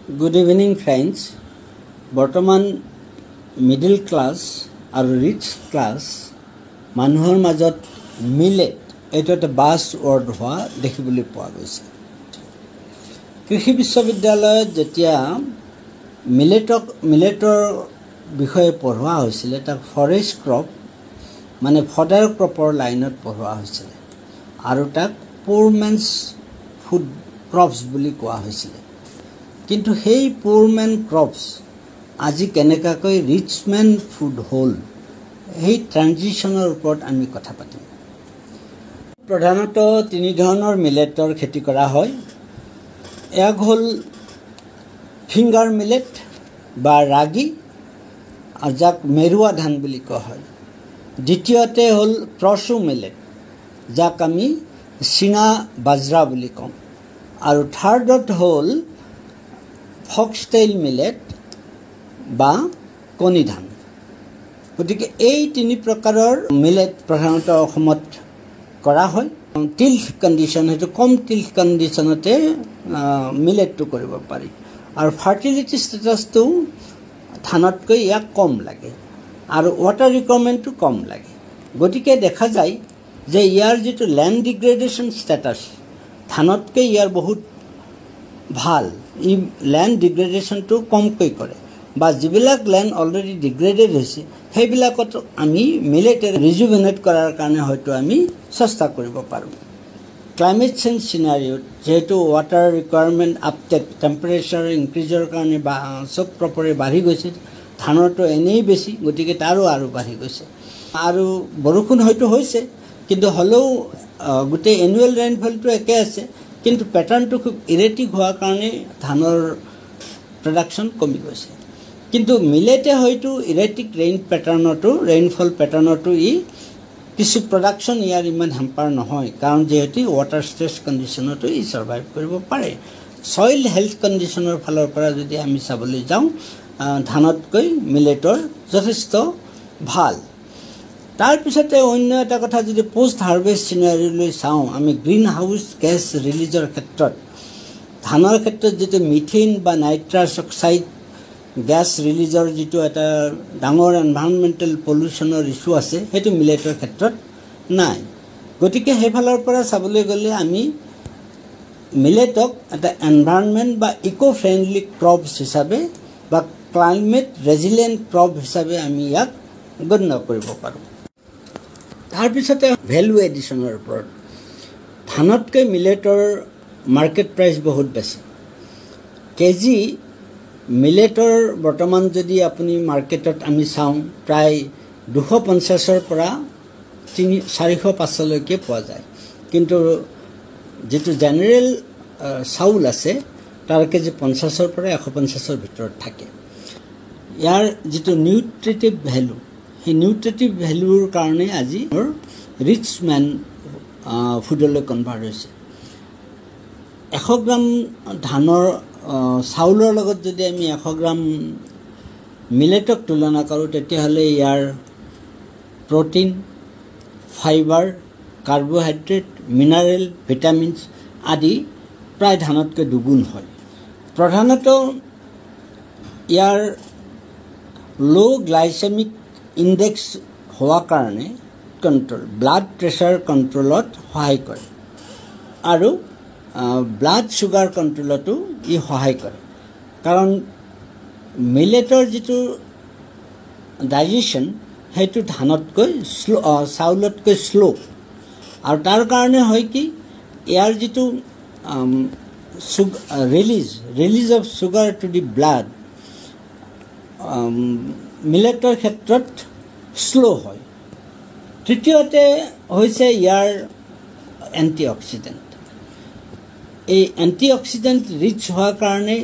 Good evening, friends. বৰ্তমান middle class আৰু rich class মানুহৰ মাজত মিলেট এইটো এটা বাছ ৱৰ্ড হোৱা দেখিবলৈ পোৱা গৈছে। কৃষি বিশ্ববিদ্যালয়ত যেতিয়া মিলেটৰ বিষয়ে পঢ়োৱা হৈছিল তাক ফৰেষ্ট ক্ৰপ মানে ফডাৰ ক্ৰপৰ লাইনত পঢ়োৱা হৈছিল আৰু তাক পুৰ মেনছ ফুড ক্ৰপছ বুলি কোৱা হৈছিল। কিন্তু সেই পুৰ মেন ক্ৰপছ আজি কেনেকৈ ৰিচ মেন ফুড হ'ল সেই ট্ৰানজিশ্যনৰ ওপৰত আমি কথা পাতিম। প্ৰধানতঃ তিনি ধৰণৰ মিলেটৰ খেতি কৰা হয়। এক হ'ল ফিংগাৰ মিলেট বা ৰাগি আৰু যাক মেৰুৱা ধান বুলি কোৱা হয়। দ্বিতীয়তে হ'ল ক্ৰছু মিলেট যাক আমি চীনা বাজৰা বুলি কওঁ আৰু থাৰ্ডত হ'ল ফক্সটেইল মিলেট বা কণী ধান। গতিকে এই তিনি প্ৰকাৰৰ মিলেট প্ৰধানতঃ অসমত কৰা হয়। টিল্থ কণ্ডিশ্যন সেইটো কম টিল্থ কণ্ডিশ্যনতে মিলেটটো কৰিব পাৰি আৰু ফাৰ্টিলিটি ষ্টেটাছটো ধানতকৈ ইয়াক কম লাগে আৰু ৱাটাৰ ৰিকুৱাৰমেণ্টটো কম লাগে। গতিকে দেখা যায় যে ইয়াৰ যিটো লেণ্ড ডিগ্ৰেডেশ্যন ষ্টেটাছ ধানতকৈ ইয়াৰ বহুত ভাল। ই লেণ্ড ডিগ্ৰেডেশ্যনটো কমকৈ কৰে বা যিবিলাক লেণ্ড অলৰেডি ডিগ্ৰেডেড হৈছে সেইবিলাকত আমি মিলেটেৰে ৰিজুভেনেট কৰাৰ কাৰণে হয়তো আমি চেষ্টা কৰিব পাৰোঁ। ক্লাইমেট চেঞ্জ চিনাৰিঅ'ত যিহেতু ৱাটাৰ ৰিকুৱাৰমেণ্ট আপটেক টেম্পাৰেচাৰ ইনক্ৰিজৰ কাৰণে বা চব প্ৰপৰে বাঢ়ি গৈছে, ধানৰটো এনেই বেছি গতিকে তাৰো আৰু বাঢ়ি গৈছে আৰু বৰষুণ হয়তো হৈছে কিন্তু হ'লেও গোটেই এনুৱেল ৰেইনফলটো একে আছে কিন্তু পেটাৰ্ণটো খুব ইৰেটিক হোৱাৰ কাৰণে ধানৰ প্ৰডাকশ্যন কমি গৈছে। কিন্তু মিলেটে হয়তো ইৰেটিক ৰেইনফল পেটাৰ্ণতো ই কিছু প্ৰডাকশ্যন ইয়াৰ ইমান হেম্পাৰ নহয় কাৰণ যিহেতু ৱাটাৰ ষ্ট্ৰেছ কণ্ডিশ্যনতো ই ছাৰ্ভাইভ কৰিব পাৰে। ছইল হেল্থ কণ্ডিশ্যনৰ ফালৰ পৰা যদি আমি চাবলৈ যাওঁ ধানতকৈ মিলেটৰ যথেষ্ট ভাল। তাৰপিছতে অন্য এটা কথা যদি পোষ্ট হাৰ্ভেষ্ট চিনাৰিলৈ চাওঁ আমি গ্ৰীণ হাউচ গেছ ৰিলিজৰ ক্ষেত্ৰত ধানৰ ক্ষেত্ৰত যিটো মিথেইন বা নাইট্ৰাছ অক্সাইড গেছ ৰিলিজৰ যিটো এটা ডাঙৰ এনভাইৰনমেণ্টেল পলিউশ্যনৰ ইছ্যু আছে সেইটো মিলেটৰ ক্ষেত্ৰত নাই। গতিকে সেইফালৰ পৰা চাবলৈ গ'লে আমি মিলেটক এটা এনভাইৰনমেণ্ট বা ইক' ফ্ৰেণ্ডলি ক্ৰপছ হিচাপে বা ক্লাইমেট ৰেজিলিয়েণ্ট ক্ৰপ হিচাপে আমি ইয়াক গণ্য কৰিব পাৰোঁ। তাৰপিছতে ভেলু এডিশ্যনৰ ওপৰত ধানতকৈ মিলেটৰ মাৰ্কেট প্ৰাইচ বহুত বেছি। কেজি মিলেটৰ বৰ্তমান যদি আপুনি মাৰ্কেটত আমি চাওঁ প্ৰায় 250ৰ পৰা 400-500লৈকে পোৱা যায়। কিন্তু যিটো জেনেৰেল চাউল আছে তাৰ কেজি 50ৰ পৰা 150ৰ ভিতৰত থাকে। ইয়াৰ যিটো নিউট্ৰিটিভ ভেলু সেই নিউট্ৰিটিভ ভেলুৰ কাৰণে আজি ৰিচ মেন ফুডলৈ কনভাৰ্ট হৈছে। 100 গ্ৰাম ধানৰ চাউলৰ লগত যদি আমি 100 গ্ৰাম মিলেটক তুলনা কৰোঁ তেতিয়াহ'লে ইয়াৰ protein, fibre, carbohydrate, mineral, vitamins আদি প্ৰায় ধানতকৈ দুগুণ হয়। প্ৰধানতঃ ইয়াৰ ল' গ্লাইচেমিক ইণ্ডেক্স হোৱাৰ কাৰণে ব্লাড প্ৰেছাৰ কণ্ট্ৰলত সহায় কৰে আৰু ব্লাড ছুগাৰ কণ্ট্ৰলতো ই সহায় কৰে কাৰণ মিলেটৰ যিটো ডাইজেশ্যন সেইটো ধানতকৈ চাউলতকৈ শ্ল' আৰু তাৰ কাৰণে হয় কি ইয়াৰ যিটো release of sugar to the blood মিলেটৰ ক্ষেত্ৰত শ্ল' হয়। তৃতীয়তে হৈছে ইয়াৰ এণ্টি অক্সিডেণ্ট। এই এণ্টি অক্সিডেণ্ট ৰিচ হোৱাৰ কাৰণে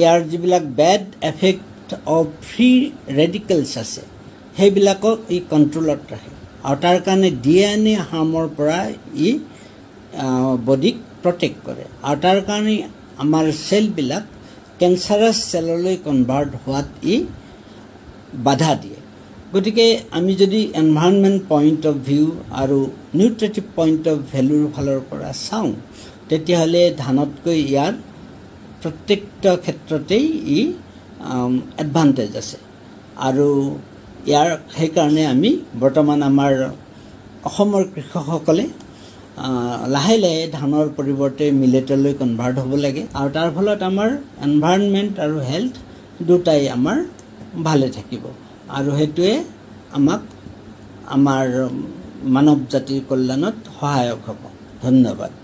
ইয়াৰ যিবিলাক bad effect of free radicals আছে সেইবিলাকক ই কণ্ট্ৰলত ৰাখে আৰু তাৰ কাৰণে DNA হাৰ্মৰ পৰা ই বডিক প্ৰটেক্ট কৰে আৰু তাৰ কাৰণে আমাৰ চেলবিলাক কেঞ্চাৰাছ চেললৈ কনভাৰ্ট হোৱাত ই বাধা দিয়ে। গতিকে আমি যদি এনভাইৰনমেণ্ট পইণ্ট অফ ভিউ আৰু নিউট্ৰিটিভ পইণ্ট অফ ভেলুৰ ফালৰ পৰা চাওঁ তেতিয়াহ'লে ধানতকৈ ইয়াৰ প্ৰত্যেকটা ক্ষেত্ৰতেই ই এডভান্টেজ আছে আৰু ইয়াৰ সেইকাৰণে আমি বৰ্তমান আমাৰ অসমৰ কৃষকসকলে লাহে লাহে ধানৰ পৰিৱৰ্তে মিলেটলৈ কনভাৰ্ট হ'ব লাগে আৰু তাৰ ফলত আমাৰ এনভাইৰণমেণ্ট আৰু হেল্থ দুটাই আমাৰ ভালে থাকিব আৰু সেইটোৱে আমাক আমাৰ মানৱ জাতিৰ কল্যাণত সহায়ক হ'ব। ধন্যবাদ।